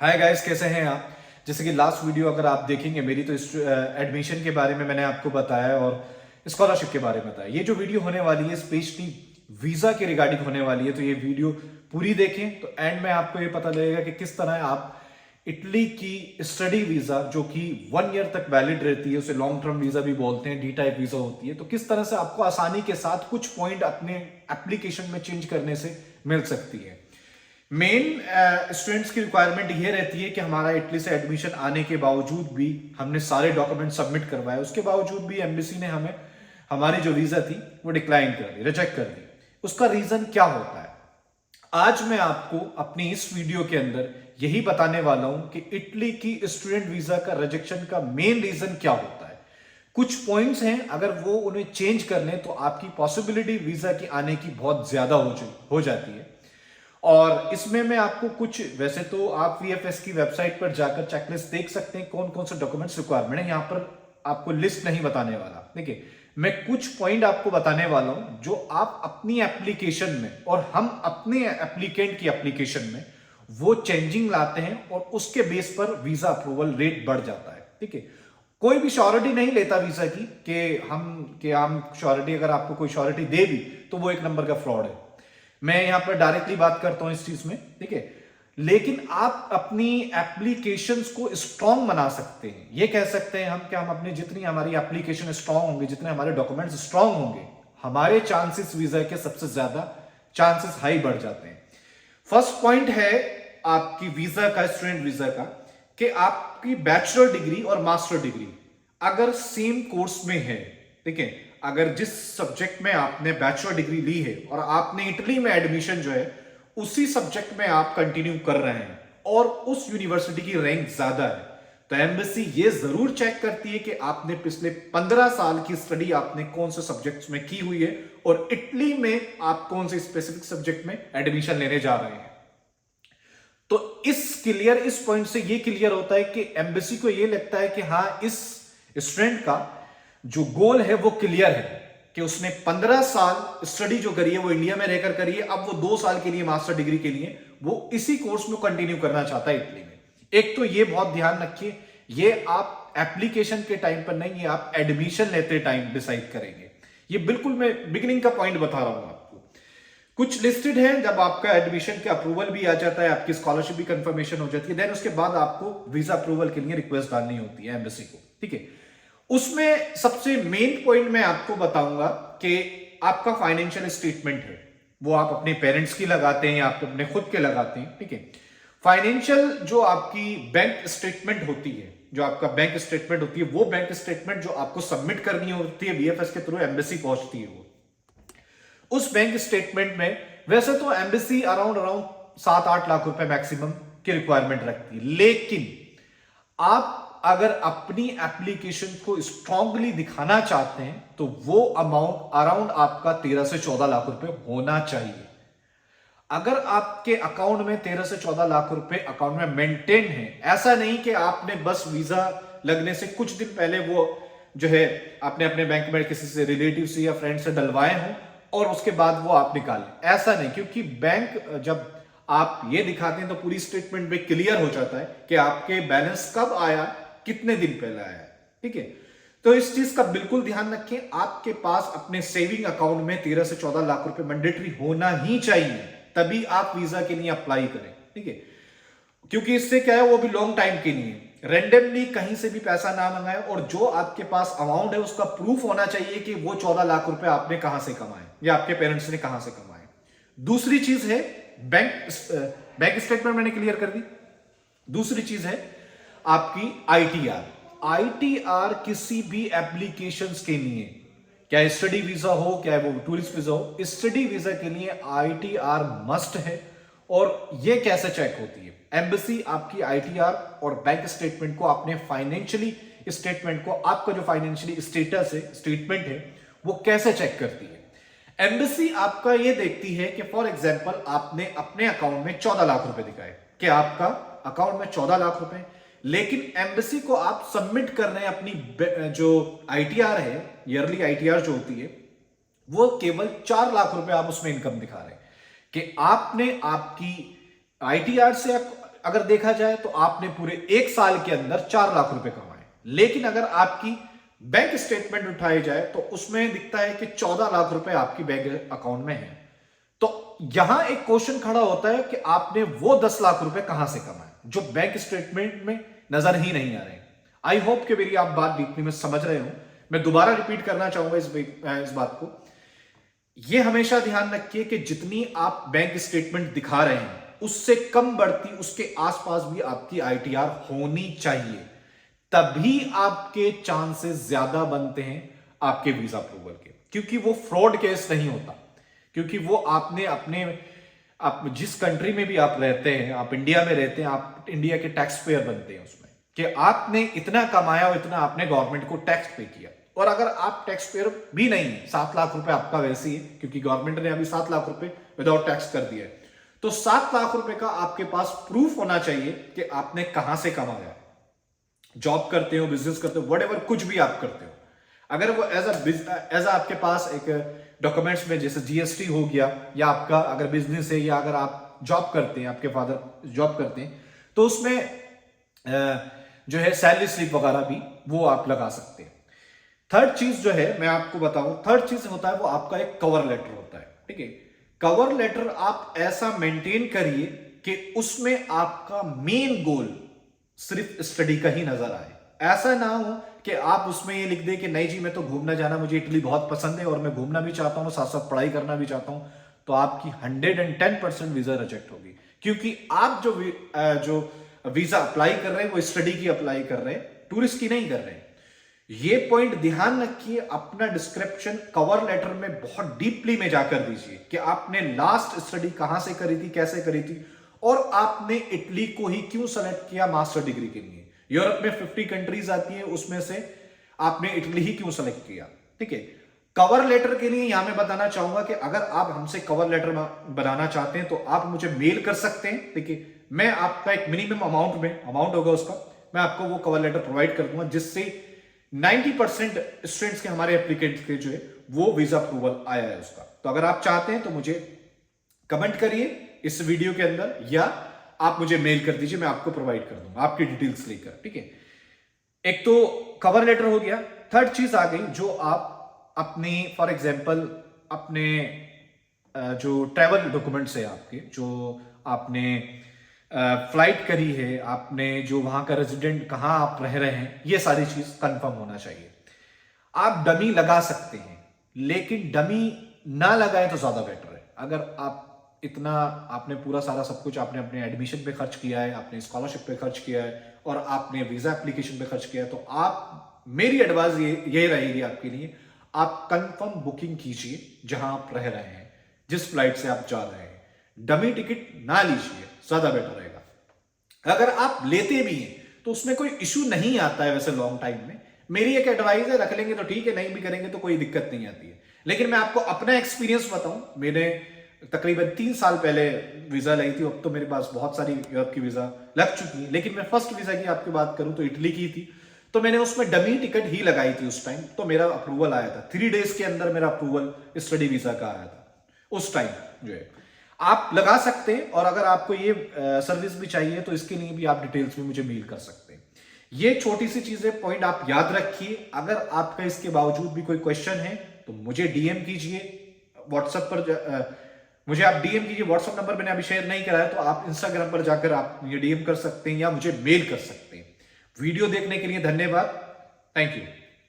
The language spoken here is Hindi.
हाय गाइस, कैसे हैं आप। जैसे कि लास्ट वीडियो अगर आप देखेंगे मेरी, तो एडमिशन के बारे में मैंने आपको बताया और स्कॉलरशिप के बारे में बताया। ये जो वीडियो होने वाली है स्पेशली वीजा के रिगार्डिंग होने वाली है, तो ये वीडियो पूरी देखें तो एंड में आपको ये पता लगेगा कि किस तरह आप इटली की स्टडी वीजा जो कि 1 ईयर तक वैलिड रहती है, उसे लॉन्ग टर्म वीजा भी बोलते हैं, डी टाइप वीजा होती है, तो किस तरह से आपको आसानी के साथ कुछ पॉइंट अपने एप्लीकेशन में चेंज करने से मिल सकती है। मेन स्टूडेंट्स की रिक्वायरमेंट ये रहती है कि हमारा इटली से एडमिशन आने के बावजूद भी हमने सारे डॉक्यूमेंट सबमिट करवाए, उसके बावजूद भी एम्बेसी ने हमें हमारी जो वीजा थी वो डिक्लाइन कर दी, रिजेक्ट कर दी। उसका रीजन क्या होता है, आज मैं आपको अपनी इस वीडियो के अंदर यही बताने वाला हूं कि इटली की स्टूडेंट वीजा का रिजेक्शन का मेन रीजन क्या होता है। कुछ पॉइंट्स हैं, अगर वो उन्हें चेंज कर लें तो आपकी पॉसिबिलिटी वीजा की आने की बहुत ज्यादा हो जाती है। और इसमें मैं आपको कुछ, वैसे तो आप वीएफएस की वेबसाइट पर जाकर चेकलिस्ट देख सकते हैं कौन कौन से डॉक्यूमेंट्स रिक्वायरमेंट है। यहां पर आपको लिस्ट नहीं बताने वाला, देखिए मैं कुछ पॉइंट आपको बताने वाला हूं जो आप अपनी एप्लीकेशन में और हम अपने एप्लीकेंट की एप्लीकेशन में वो चेंजिंग लाते हैं और उसके बेस पर वीजा अप्रूवल रेट बढ़ जाता है। ठीक है, कोई भी श्योरिटी नहीं लेता वीजा की कि हम श्योरिटी, अगर आपको कोई श्योरिटी दे भी तो वो एक नंबर का फ्रॉड है। मैं यहां पर डायरेक्टली बात करता हूं इस चीज में, ठीक है। लेकिन आप अपनी एप्लीकेशंस को स्ट्रांग बना सकते हैं। ये कह सकते हैं हम कि हम अपनी, जितनी हमारी एप्लीकेशन स्ट्रांग होंगे, जितने हमारे डॉक्यूमेंट्स स्ट्रांग होंगे, हमारे चांसेस वीजा के सबसे ज्यादा चांसेस हाई बढ़ जाते हैं। फर्स्ट पॉइंट है आपकी वीजा का, स्टूडेंट वीजा का, कि आपकी बैचलर डिग्री और मास्टर डिग्री अगर सेम कोर्स में है, ठीक है, अगर जिस सब्जेक्ट में आपने बैचलर डिग्री ली है और आपने इटली में एडमिशन जो है उसी सब्जेक्ट में आप कंटिन्यू कर रहे हैं और उस यूनिवर्सिटी की रैंक ज्यादा है, तो एम्बेसी ये जरूर चेक करती है कि आपने पिछले 15 साल की स्टडी आपने कौन से सब्जेक्ट्स में की हुई है और इटली में आप कौन से स्पेसिफिक सब्जेक्ट में एडमिशन लेने जा रहे हैं। तो इस पॉइंट से ये क्लियर होता है कि एम्बेसी को ये लगता है कि हाँ, इस स्टूडेंट का जो गोल है वो क्लियर है कि उसने 15 साल स्टडी जो करी है वो इंडिया में रहकर करी है, अब वो 2 साल के लिए मास्टर डिग्री के लिए वो इसी कोर्स में कंटिन्यू करना चाहता है इटली में। एक तो ये बहुत ध्यान रखिए, ये आप एप्लीकेशन के टाइम पर नहीं, ये आप एडमिशन लेते टाइम डिसाइड करेंगे। ये बिल्कुल मैं बिगिनिंग का पॉइंट बता रहा हूं आपको। कुछ लिस्टेड है, जब आपका एडमिशन के अप्रूवल भी आ जाता है, आपकी स्कॉलरशिप भी कंफर्मेशन हो जाती है, देन उसके बाद आपको वीजा अप्रूवल के लिए रिक्वेस्ट डालनी होती है एम्बेसी को, ठीक है। उसमें सबसे मेन पॉइंट मैं आपको बताऊंगा कि आपका फाइनेंशियल स्टेटमेंट है, वो आप अपने पेरेंट्स की लगाते हैं या आप अपने खुद के लगाते हैं, ठीक है। फाइनेंशियल जो आपकी बैंक स्टेटमेंट होती है, जो आपका बैंक स्टेटमेंट होती है, वो बैंक स्टेटमेंट जो आपको सबमिट करनी होती है वीएफएस के थ्रू, एम्बेसी पहुंचती है वो उस बैंक स्टेटमेंट में। वैसे तो एम्बेसी अराउंड अराउंड 7-8 लाख रुपए मैक्सिमम की रिक्वायरमेंट रखती है, लेकिन आप अगर अपनी एप्लीकेशन को स्ट्रांगली दिखाना चाहते हैं तो वो अमाउंट अराउंड आपका 13 से 14 लाख रुपए होना चाहिए। अगर आपके अकाउंट में 13 से 14 लाख रुपए अकाउंट में मेंटेन है, ऐसा नहीं कि आपने बस वीजा लगने से कुछ दिन पहले वो जो है आपने अपने बैंक में किसी से, रिलेटिव से या फ्रेंड से डलवाए हों और उसके बाद वो आप निकालें, ऐसा नहीं। क्योंकि बैंक जब आप ये दिखाते हैं तो पूरी स्टेटमेंट में क्लियर हो जाता है कि आपके बैलेंस कब आया, कितने दिन पहले आया, ठीक है। तो इस चीज का बिल्कुल ध्यान रखें, आपके पास अपने सेविंग अकाउंट में 13 से 14 लाख रुपए मैंडेटरी होना ही चाहिए, तभी आप वीजा के लिए अप्लाई करें, ठीक है। क्योंकि इससे क्या है, वो भी लॉन्ग टाइम के लिए, रेंडमली कहीं से भी पैसा ना मंगाए और जो आपके पास अमाउंट है उसका प्रूफ होना चाहिए कि वो 14 लाख रुपए आपने कहां से कमाए या आपके पेरेंट्स ने कहां से कमाए। दूसरी चीज है बैंक स्टेटमेंट मैंने क्लियर कर दी। दूसरी चीज है आपकी आईटीआर। आईटीआर किसी भी एप्लीकेशंस के लिए, क्या स्टडी वीजा हो, क्या वो टूरिस्ट वीजा हो, स्टडी वीजा के लिए आईटीआर मस्ट है। और ये कैसे चेक होती है, एम्बेसी आपकी आईटीआर और बैंक स्टेटमेंट को, आपने फाइनेंशियली स्टेटमेंट को, आपका जो फाइनेंशियली स्टेटस है, स्टेटमेंट है, वो कैसे चेक करती है। एम्बेसी आपका ये देखती है कि फॉर एग्जांपल आपने अपने अकाउंट में 14 लाख रुपए दिखाए कि आपका अकाउंट में 14 लाख रुपए, लेकिन एम्बेसी को आप सबमिट कर रहे हैं अपनी जो आईटीआर है, ईयरली आईटीआर जो होती है, वो केवल 4 लाख रुपए आप उसमें इनकम दिखा रहे हैं कि आपने आपकी आईटीआर से अगर देखा जाए तो आपने पूरे 1 साल के अंदर 4 लाख रुपए कमाए। लेकिन अगर आपकी बैंक स्टेटमेंट उठाई जाए तो उसमें दिखता है कि 14 लाख रुपए आपकी बैंक अकाउंट में है। तो यहां एक क्वेश्चन खड़ा होता है कि आपने वो 10 लाख रुपए कहां से कमाए जो बैंक स्टेटमेंट में नजर ही नहीं आ रहे। आई होप कि मेरी आप बात डीपली में समझ रहे हो। मैं दोबारा रिपीट करना चाहूंगा इस बात को। ये हमेशा ध्यान रखिए कि जितनी आप बैंक स्टेटमेंट दिखा रहे हैं उससे कम बढ़ती, उसके आसपास भी आपकी आईटीआर होनी चाहिए। तभी आपके चांसेस ज्यादा बनते हैं आपके वीजा अप्रूवल के, क्योंकि वो फ्रॉड केस नहीं होता। क्योंकि वो आपने अपने आप जिस कंट्री में भी आप रहते हैं, आप इंडिया में रहते हैं, आप इंडिया के टैक्स पेयर बनते हैं उसमें, कि आपने इतना कमाया और इतना आपने गवर्नमेंट को टैक्स पे किया। और अगर आप टैक्स पेयर भी नहीं है, 7 लाख रुपए आपका वैसे ही है, क्योंकि गवर्नमेंट ने अभी 7 लाख रुपए विदाउट टैक्स कर दिया है, तो 7 लाख रुपए का आपके पास प्रूफ होना चाहिए कि आपने कहां से कमाया। जॉब करते हो, बिजनेस करते हो, व्हाटएवर, कुछ भी आप करते हो, अगर वो एज आपके पास एक डॉक्यूमेंट्स में जैसे जीएसटी हो गया, या आपका अगर बिजनेस है, या अगर आप जॉब करते हैं, आपके फादर जॉब करते हैं, तो उसमें जो है सैलरी स्लिप वगैरह भी वो आप लगा सकते हैं। थर्ड चीज जो है मैं आपको बताऊं, थर्ड चीज होता है वो आपका एक कवर लेटर होता है। ठीक है, कवर लेटर आप ऐसा मेंटेन करिए कि उसमें आपका मेन गोल सिर्फ स्टडी का ही नजर आए। ऐसा ना हो कि आप उसमें ये लिख दे कि नहीं जी मैं तो घूमना जाना, मुझे इटली बहुत पसंद है और मैं घूमना भी चाहता हूं, साथ साथ पढ़ाई करना भी चाहता हूं, तो आपकी 110% वीजा रिजेक्ट होगी। क्योंकि आप जो वीजा अप्लाई कर रहे हैं वो स्टडी की अप्लाई कर रहे हैं, टूरिस्ट की नहीं कर रहे हैं। ये पॉइंट ध्यान रखिए। अपना डिस्क्रिप्शन कवर लेटर में बहुत डीपली में जाकर दीजिए कि आपने लास्ट स्टडी कहां से करी थी, कैसे करी थी, और आपने इटली को ही क्यों सेलेक्ट किया मास्टर डिग्री के लिए। यूरोप में 50 कंट्रीज आती है, उसमें से आपने इटली ही क्यों सेलेक्ट किया। ठीक है, कवर लेटर के लिए यहां मैं बताना चाहूंगा कि अगर आप हमसे कवर लेटर बनाना चाहते हैं तो आप मुझे मेल कर सकते हैं। ठीक है, मैं आपका एक मिनिमम अमाउंट होगा उसका, मैं आपको वो कवर लेटर प्रोवाइड कर दूंगा, जिससे 90% स्टूडेंट्स के, हमारे एप्लीकेंट्स के जो है वो वीजा अप्रूवल आया है उसका। तो अगर आप चाहते हैं तो मुझे कमेंट करिए इस वीडियो के अंदर, या आप मुझे मेल कर दीजिए, मैं आपको प्रोवाइड कर दूंगा आपकी डिटेल्स लेकर। ठीक है, एक तो कवर लेटर हो गया। थर्ड चीज आ गई जो आप अपनी, फॉर एग्जांपल अपने जो ट्रैवल डॉक्यूमेंट्स है आपके, जो आपने फ्लाइट करी है, आपने जो वहां का रेजिडेंट कहां आप रह रहे हैं, ये सारी चीज कंफर्म होना चाहिए। आप डमी लगा सकते हैं, लेकिन डमी ना लगाए तो ज्यादा बेटर है। अगर आप इतना, आपने पूरा सारा सब कुछ आपने अपने एडमिशन पे खर्च किया है, आपने स्कॉलरशिप पे खर्च किया है, और आपने वीजा एप्लीकेशन पे खर्च किया है, तो आप, मेरी एडवाइस ये रहेगी आपके लिए, आप कंफर्म बुकिंग कीजिए जहां आप रह रहे हैं, जिस फ्लाइट से आप जा रहे हैं। डमी टिकट ना लीजिए, ज्यादा बेटर रहेगा। अगर आप लेते भी हैं तो उसमें कोई इशू नहीं आता है वैसे लॉन्ग टाइम में। मेरी एक एडवाइस है, रख लेंगे तो ठीक है, नहीं भी करेंगे तो कोई दिक्कत नहीं आती है। लेकिन मैं आपको अपना एक्सपीरियंस बताऊं, मैंने तकरीबन 3 साल पहले वीजा लाई थी, अब तो मेरे पास बहुत सारी यूरोप की वीजा लग चुकी है, लेकिन मैं फर्स्ट वीजा की आपकी बात करूं तो इटली की थी, तो मैंने उसमें डमी टिकट ही लगाई थी उस टाइम, तो मेरा अप्रूवल आया था 3 डेज के अंदर, मेरा अप्रूवल स्टडी वीजा का आया था उस टाइम जो है। आप लगा सकते हैं, और अगर आपको ये सर्विस भी चाहिए तो इसके लिए भी आप डिटेल्स में मुझे मेल कर सकते हैं। ये छोटी सी चीजें, पॉइंट आप याद रखिए। अगर आपका इसके बावजूद भी कोई क्वेश्चन है तो मुझे डीएम कीजिए व्हाट्सएप पर, मुझे आप डीएम कीजिए। व्हाट्सएप नंबर मैंने अभी शेयर नहीं करा है, तो आप इंस्टाग्राम पर जाकर आप मुझे डीएम कर सकते हैं या मुझे मेल कर सकते हैं। वीडियो देखने के लिए धन्यवाद। Thank you.